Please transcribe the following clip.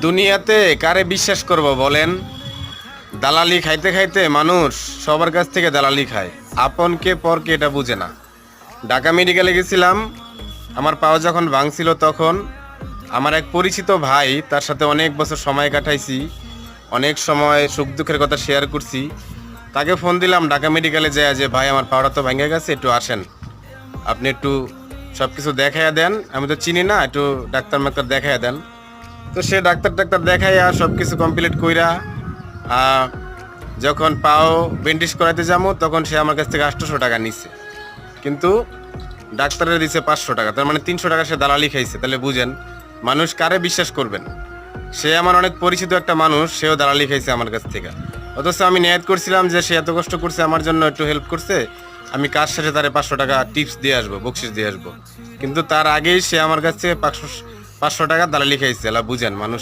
দুনিয়াতে কারে বিশ্বাস করব বলেন? দালালি খাইতে খাইতে মানুষ সবার কাছ থেকে দালালি খায়, আপনকে পরকে এটা বুঝে না। ঢাকা মেডিকেলে গেছিলাম, আমার পাও যখন ভাঙছিল তখন আমার এক পরিচিত ভাই, তার সাথে অনেক বছর সময় কাটাইছি, অনেক সময় সুখ দুঃখের কথা শেয়ার করছি। তাকে ফোন দিলাম ঢাকা মেডিকেলে যায় যে ভাই আমার পাওটা তো ভেঙে গেছে, একটু আসেন, আপনি একটু সব কিছু দেখাইয়া দেন, আমি তো চিনি না, একটু ডাক্তার মাক্তার দেখাইয়া দেন। তো সে ডাক্তার দেখাইয়া সব কিছু কমপ্লিট কইরা আহ, যখন পাও বেন্ডিশ করাইতে যাবো তখন সে আমার কাছ থেকে 800 টাকা নিছে, কিন্তু ডাক্তারের দিছে 500 টাকা, তার মানে 300 টাকা সে দালালি খাইছে। তাহলে বুঝেন মানুষ কারে বিশ্বাস করবেন? সে আমার অনেক পরিচিত একটা মানুষ, সেও দালালি খাইছে আমার কাছ থেকে। অথচ আমি নিয়ত করছিলাম যে সে এত কষ্ট করছে আমার জন্য, একটু হেল্প করছে, আমি কাজ শেষে তারে 500 টাকা টিপস দিয়ে আসবো, বকশিস দিয়ে আসবো। কিন্তু তার আগেই সে আমার কাছ থেকে 500 টাকা দালালি খাইছে। এলা বুঝেন মানুষ